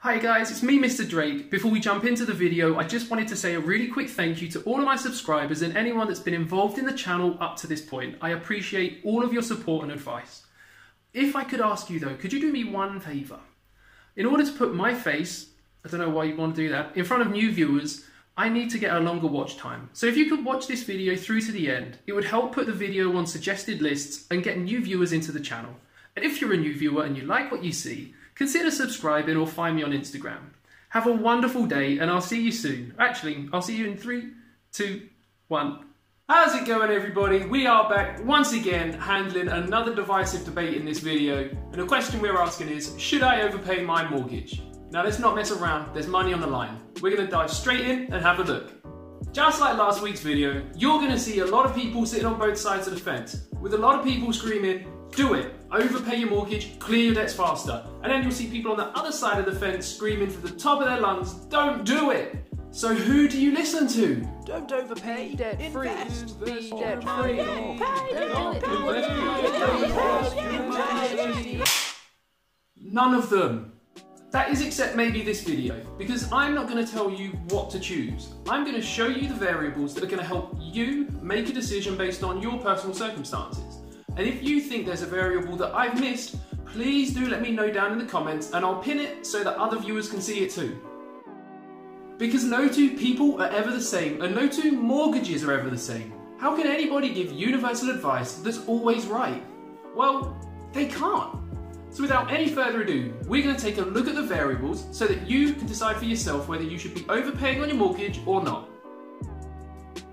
Hi guys, it's me, Mr. Drake. Before we jump into the video, I just wanted to say a really quick thank you to all of my subscribers and anyone that's been involved in the channel up to this point. I appreciate all of your support and advice. If I could ask you though, could you do me one favour? In order to put my face, I don't know why you want to do that, in front of new viewers, I need to get a longer watch time. So if you could watch this video through to the end, it would help put the video on suggested lists and get new viewers into the channel. And if you're a new viewer and you like what you see, consider subscribing or find me on Instagram. Have a wonderful day and I'll see you soon. Actually, I'll see you in 3, 2, 1. How's it going everybody? We are back once again handling another divisive debate in this video. And the question we're asking is, should I overpay my mortgage? Now let's not mess around, there's money on the line. We're going to dive straight in and have a look. Just like last week's video, you're going to see a lot of people sitting on both sides of the fence, with a lot of people screaming, do it, overpay your mortgage, clear your debts faster. And then you'll see people on the other side of the fence screaming from the top of their lungs, don't do it. So who do you listen to? Don't overpay, debt free, be debt free. None of them. That is except maybe this video, because I'm not going to tell you what to choose. I'm going to show you the variables that are going to help you make a decision based on your personal circumstances. And if you think there's a variable that I've missed, please do let me know down in the comments and I'll pin it so that other viewers can see it too. Because no two people are ever the same and no two mortgages are ever the same. How can anybody give universal advice that's always right? Well, they can't. So without any further ado, we're going to take a look at the variables so that you can decide for yourself whether you should be overpaying on your mortgage or not.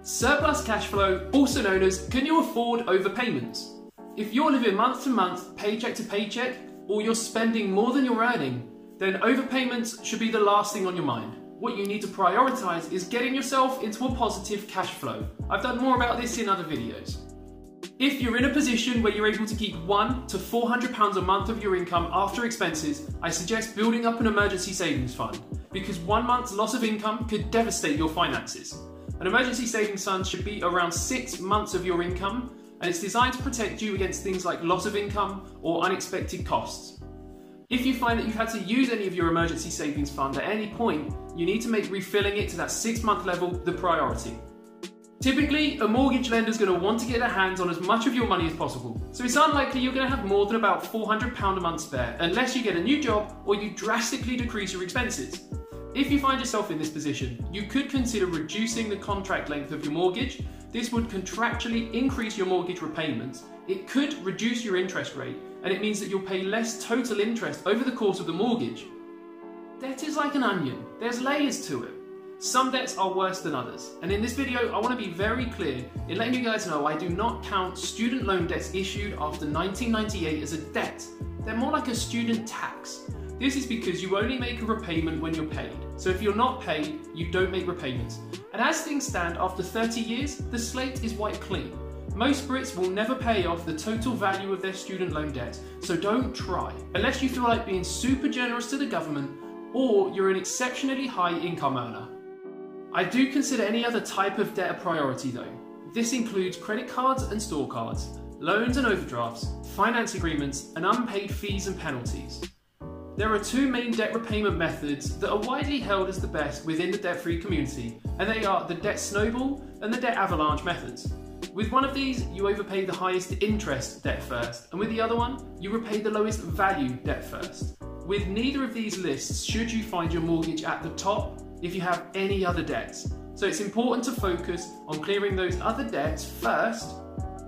Surplus cash flow, also known as can you afford overpayments? If you're living month to month, paycheck to paycheck, or you're spending more than you're earning, then overpayments should be the last thing on your mind. What you need to prioritise is getting yourself into a positive cash flow. I've done more about this in other videos. If you're in a position where you're able to keep £100 to £400 a month of your income after expenses, I suggest building up an emergency savings fund, because 1 month's loss of income could devastate your finances. An emergency savings fund should be around 6 months of your income, and it's designed to protect you against things like loss of income or unexpected costs. If you find that you've had to use any of your emergency savings fund at any point, you need to make refilling it to that 6-month level the priority. Typically, a mortgage lender is going to want to get their hands on as much of your money as possible, so it's unlikely you're going to have more than about £400 a month spare unless you get a new job or you drastically decrease your expenses. If you find yourself in this position, you could consider reducing the contract length of your mortgage. This would contractually increase your mortgage repayments, it could reduce your interest rate, and it means that you'll pay less total interest over the course of the mortgage. Debt is like an onion, there's layers to it. Some debts are worse than others, and in this video I want to be very clear in letting you guys know I do not count student loan debts issued after 1998 as a debt. They're more like a student tax. This is because you only make a repayment when you're paid. So if you're not paid, you don't make repayments. And as things stand, after 30 years, the slate is wiped clean. Most Brits will never pay off the total value of their student loan debt, so don't try. Unless you feel like being super generous to the government, or you're an exceptionally high income earner. I do consider any other type of debt a priority though. This includes credit cards and store cards, loans and overdrafts, finance agreements, and unpaid fees and penalties. There are 2 main debt repayment methods that are widely held as the best within the debt-free community, and they are the debt snowball and the debt avalanche methods. With one of these, you overpay the highest interest debt first, and with the other one, you repay the lowest value debt first. With neither of these lists should you find your mortgage at the top if you have any other debts. So it's important to focus on clearing those other debts first,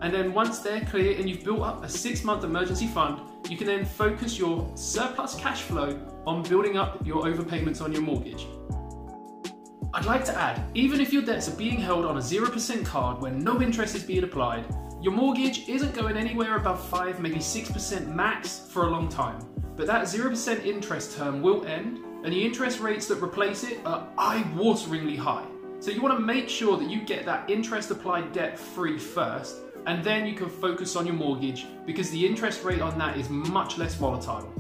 and then once they're clear and you've built up a 6-month emergency fund, you can then focus your surplus cash flow on building up your overpayments on your mortgage. I'd like to add, even if your debts are being held on a 0% card where no interest is being applied, your mortgage isn't going anywhere above 5, maybe 6% max for a long time. But that 0% interest term will end, and the interest rates that replace it are eye-wateringly high. So you want to make sure that you get that interest applied debt free first, and then you can focus on your mortgage because the interest rate on that is much less volatile.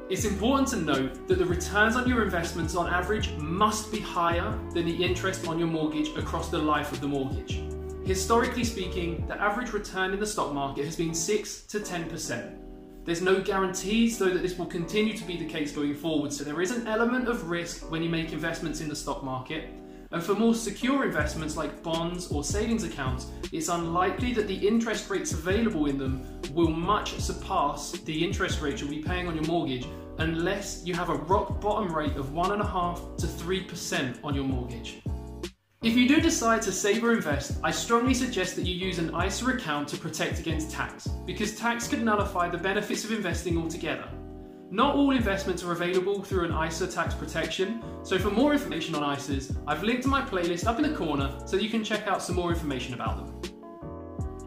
It's important to note that the returns on your investments on average must be higher than the interest on your mortgage across the life of the mortgage. Historically speaking, the average return in the stock market has been 6 to 10%. There's no guarantees though that this will continue to be the case going forward, so there is an element of risk when you make investments in the stock market. And for more secure investments like bonds or savings accounts, it's unlikely that the interest rates available in them will much surpass the interest rate you'll be paying on your mortgage unless you have a rock bottom rate of 1.5% to 3% on your mortgage. If you do decide to save or invest, I strongly suggest that you use an ISA account to protect against tax, because tax could nullify the benefits of investing altogether. Not all investments are available through an ISA tax protection, so for more information on ISAs, I've linked to my playlist up in the corner so that you can check out some more information about them.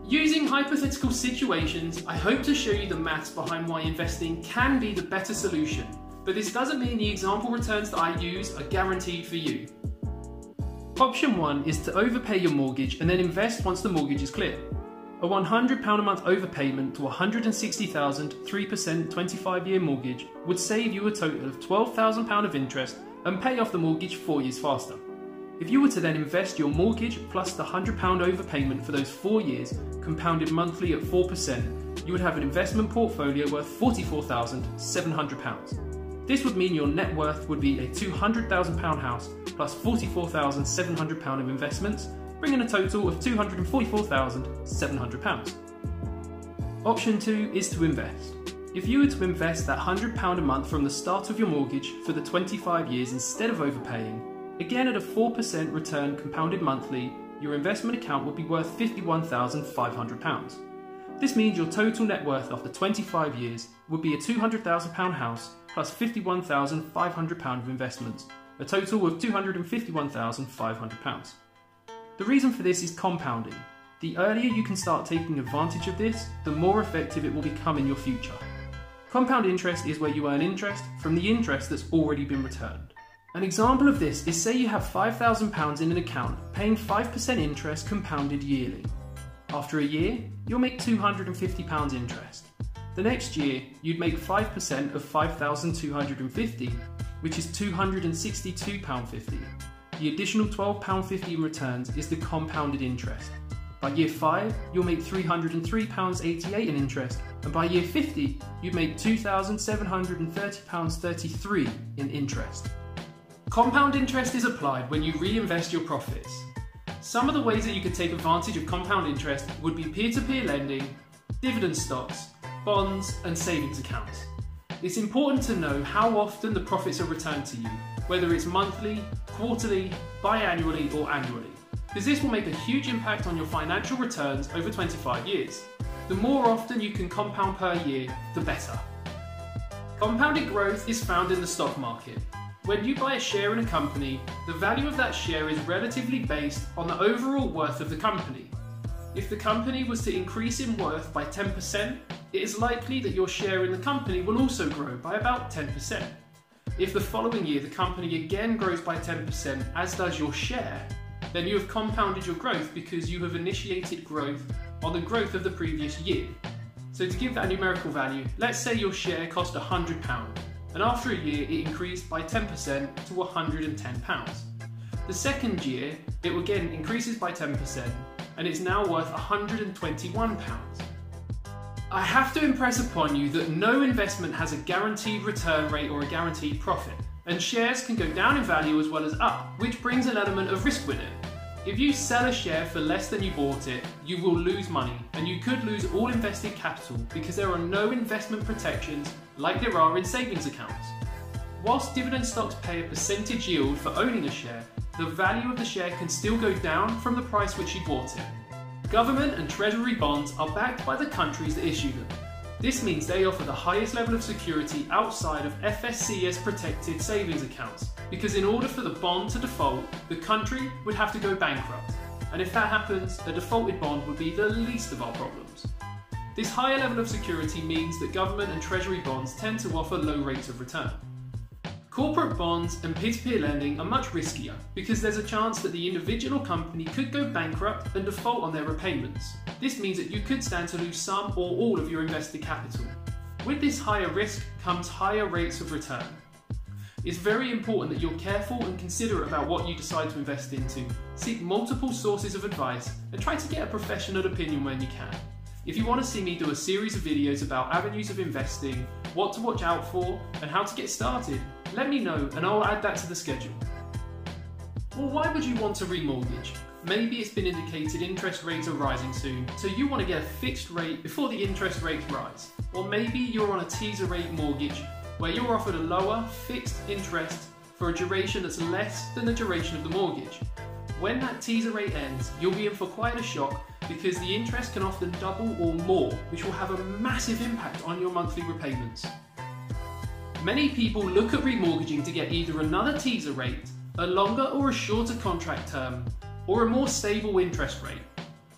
Using hypothetical situations, I hope to show you the maths behind why investing can be the better solution, but this doesn't mean the example returns that I use are guaranteed for you. Option 1 is to overpay your mortgage and then invest once the mortgage is clear. A £100 a month overpayment to £160,000 3% 25-year mortgage would save you a total of £12,000 of interest and pay off the mortgage 4 years faster. If you were to then invest your mortgage plus the £100 overpayment for those 4 years, compounded monthly at 4%, you would have an investment portfolio worth £44,700. This would mean your net worth would be a £200,000 house plus £44,700 of investments, bringing a total of £244,700. Option 2 is to invest. If you were to invest that £100 a month from the start of your mortgage for the 25 years instead of overpaying, again at a 4% return compounded monthly, your investment account would be worth £51,500. This means your total net worth after 25 years would be a £200,000 house plus £51,500 of investments, a total of £251,500. The reason for this is compounding. The earlier you can start taking advantage of this, the more effective it will become in your future. Compound interest is where you earn interest from the interest that's already been returned. An example of this is, say you have £5,000 in an account paying 5% interest compounded yearly. After a year, you'll make £250 interest. The next year, you'd make 5% of £5,250, which is £262.50. The additional £12.50 in returns is the compounded interest. By year 5, you'll make £303.88 in interest, and by year 50, you'd make £2,730.33 in interest. Compound interest is applied when you reinvest your profits. Some of the ways that you could take advantage of compound interest would be peer-to-peer lending, dividend stocks, bonds, and savings accounts. It's important to know how often the profits are returned to you, whether it's monthly, quarterly, biannually, or annually, because this will make a huge impact on your financial returns over 25 years. The more often you can compound per year, the better. Compounded growth is found in the stock market. When you buy a share in a company, the value of that share is relatively based on the overall worth of the company. If the company was to increase in worth by 10%, it is likely that your share in the company will also grow by about 10%. If the following year the company again grows by 10%, as does your share, then you have compounded your growth because you have initiated growth on the growth of the previous year. So to give that a numerical value, let's say your share cost £100, and after a year it increased by 10% to £110. The second year, it again increases by 10%, and it's now worth £121. I have to impress upon you that no investment has a guaranteed return rate or a guaranteed profit, and shares can go down in value as well as up, which brings an element of risk with it. If you sell a share for less than you bought it, you will lose money, and you could lose all invested capital because there are no investment protections like there are in savings accounts. Whilst dividend stocks pay a percentage yield for owning a share, the value of the share can still go down from the price which you bought it. Government and treasury bonds are backed by the countries that issue them. This means they offer the highest level of security outside of FSCS protected savings accounts, because in order for the bond to default, the country would have to go bankrupt. And if that happens, a defaulted bond would be the least of our problems. This higher level of security means that government and treasury bonds tend to offer low rates of return. Corporate bonds and peer-to-peer lending are much riskier because there's a chance that the individual company could go bankrupt and default on their repayments. This means that you could stand to lose some or all of your invested capital. With this higher risk comes higher rates of return. It's very important that you're careful and considerate about what you decide to invest into. Seek multiple sources of advice and try to get a professional opinion when you can. If you want to see me do a series of videos about avenues of investing, what to watch out for, and how to get started, let me know and I'll add that to the schedule. Well, why would you want to remortgage? Maybe it's been indicated interest rates are rising soon, so you want to get a fixed rate before the interest rates rise. Or maybe you're on a teaser rate mortgage where you're offered a lower fixed interest for a duration that's less than the duration of the mortgage. When that teaser rate ends, you'll be in for quite a shock because the interest can often double or more, which will have a massive impact on your monthly repayments. Many people look at remortgaging to get either another teaser rate, a longer or a shorter contract term, or a more stable interest rate.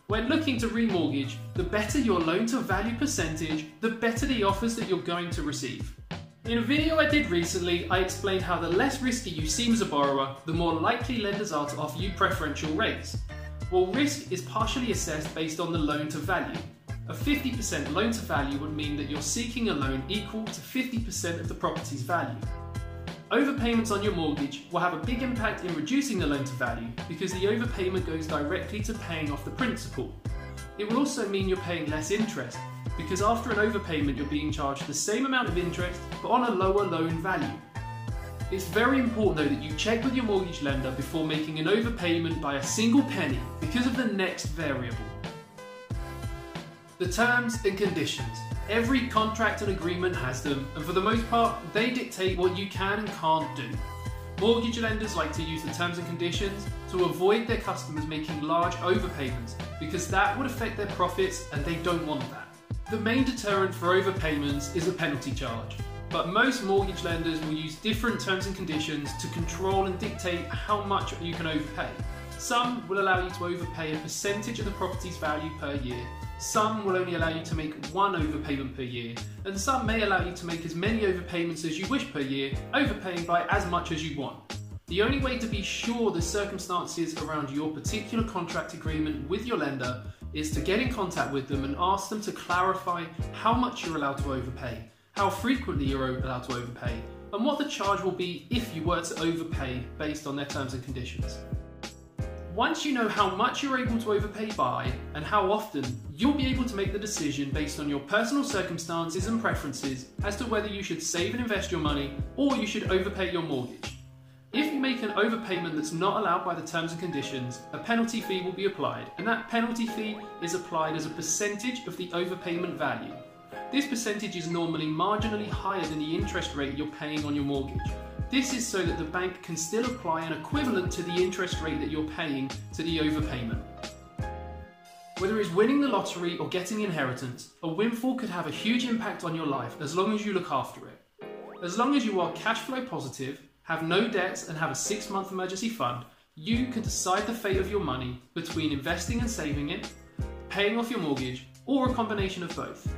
When looking to remortgage, the better your loan to value percentage, the better the offers that you're going to receive. In a video I did recently, I explained how the less risky you seem as a borrower, the more likely lenders are to offer you preferential rates. Well, risk is partially assessed based on the loan to value. A 50% loan to value would mean that you're seeking a loan equal to 50% of the property's value. Overpayments on your mortgage will have a big impact in reducing the loan to value because the overpayment goes directly to paying off the principal. It will also mean you're paying less interest because after an overpayment you're being charged the same amount of interest but on a lower loan value. It's very important though that you check with your mortgage lender before making an overpayment by a single penny because of the next variable. The terms and conditions. Every contract and agreement has them, and for the most part, they dictate what you can and can't do. Mortgage lenders like to use the terms and conditions to avoid their customers making large overpayments because that would affect their profits and they don't want that. The main deterrent for overpayments is a penalty charge, but most mortgage lenders will use different terms and conditions to control and dictate how much you can overpay. Some will allow you to overpay a percentage of the property's value per year. Some will only allow you to make one overpayment per year, and some may allow you to make as many overpayments as you wish per year, overpaying by as much as you want. The only way to be sure the circumstances around your particular contract agreement with your lender is to get in contact with them and ask them to clarify how much you're allowed to overpay, how frequently you're allowed to overpay, and what the charge will be if you were to overpay based on their terms and conditions. Once you know how much you're able to overpay by and how often, you'll be able to make the decision based on your personal circumstances and preferences as to whether you should save and invest your money or you should overpay your mortgage. If you make an overpayment that's not allowed by the terms and conditions, a penalty fee will be applied, and that penalty fee is applied as a percentage of the overpayment value. This percentage is normally marginally higher than the interest rate you're paying on your mortgage. This is so that the bank can still apply an equivalent to the interest rate that you're paying to the overpayment. Whether it's winning the lottery or getting inheritance, a windfall could have a huge impact on your life as long as you look after it. As long as you are cash flow positive, have no debts and have a 6-month emergency fund, you can decide the fate of your money between investing and saving it, paying off your mortgage, or a combination of both.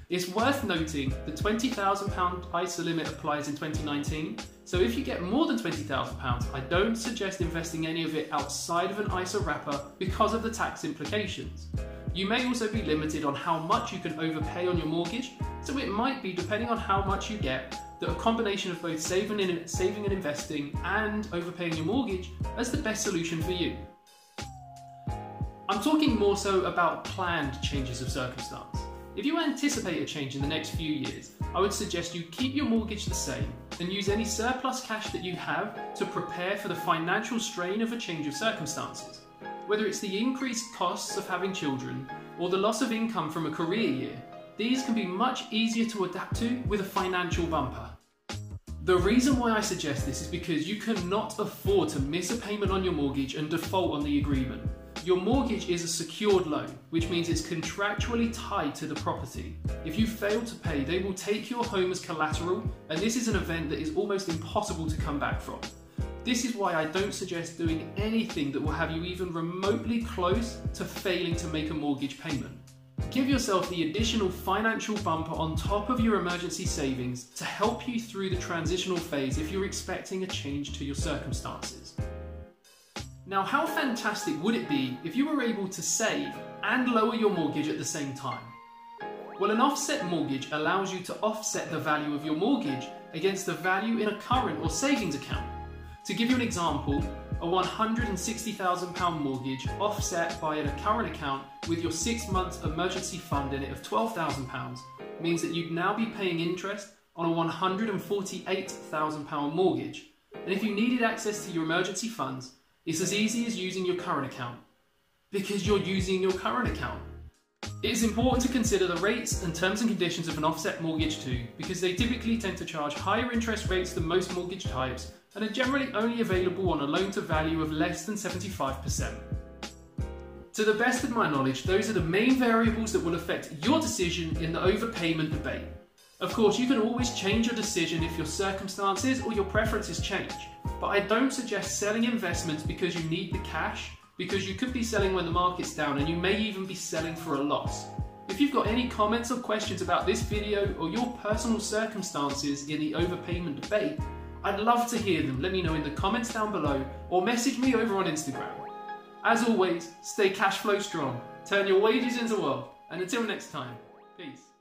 It's worth noting the £20,000 ISA limit applies in 2019, so if you get more than £20,000, I don't suggest investing any of it outside of an ISA wrapper because of the tax implications. You may also be limited on how much you can overpay on your mortgage, so it might be, depending on how much you get, that a combination of both saving and investing and overpaying your mortgage is the best solution for you. I'm talking more so about planned changes of circumstance. If you anticipate a change in the next few years, I would suggest you keep your mortgage the same and use any surplus cash that you have to prepare for the financial strain of a change of circumstances. Whether it's the increased costs of having children or the loss of income from a career year, these can be much easier to adapt to with a financial bumper. The reason why I suggest this is because you cannot afford to miss a payment on your mortgage and default on the agreement. Your mortgage is a secured loan, which means it's contractually tied to the property. If you fail to pay, they will take your home as collateral, and this is an event that is almost impossible to come back from. This is why I don't suggest doing anything that will have you even remotely close to failing to make a mortgage payment. Give yourself the additional financial bumper on top of your emergency savings to help you through the transitional phase if you're expecting a change to your circumstances. Now, how fantastic would it be if you were able to save and lower your mortgage at the same time? Well, an offset mortgage allows you to offset the value of your mortgage against the value in a current or savings account. To give you an example, a £160,000 mortgage offset by a current account with your 6-month emergency fund in it of £12,000 means that you'd now be paying interest on a £148,000 mortgage. And if you needed access to your emergency funds, it's as easy as using your current account, because you're using your current account. It is important to consider the rates and terms and conditions of an offset mortgage too, because they typically tend to charge higher interest rates than most mortgage types and are generally only available on a loan to value of less than 75%. To the best of my knowledge, those are the main variables that will affect your decision in the overpayment debate. Of course, you can always change your decision if your circumstances or your preferences change, but I don't suggest selling investments because you need the cash, because you could be selling when the market's down and you may even be selling for a loss. If you've got any comments or questions about this video or your personal circumstances in the overpayment debate, I'd love to hear them. Let me know in the comments down below or message me over on Instagram. As always, stay cash flow strong, turn your wages into wealth, and until next time, peace.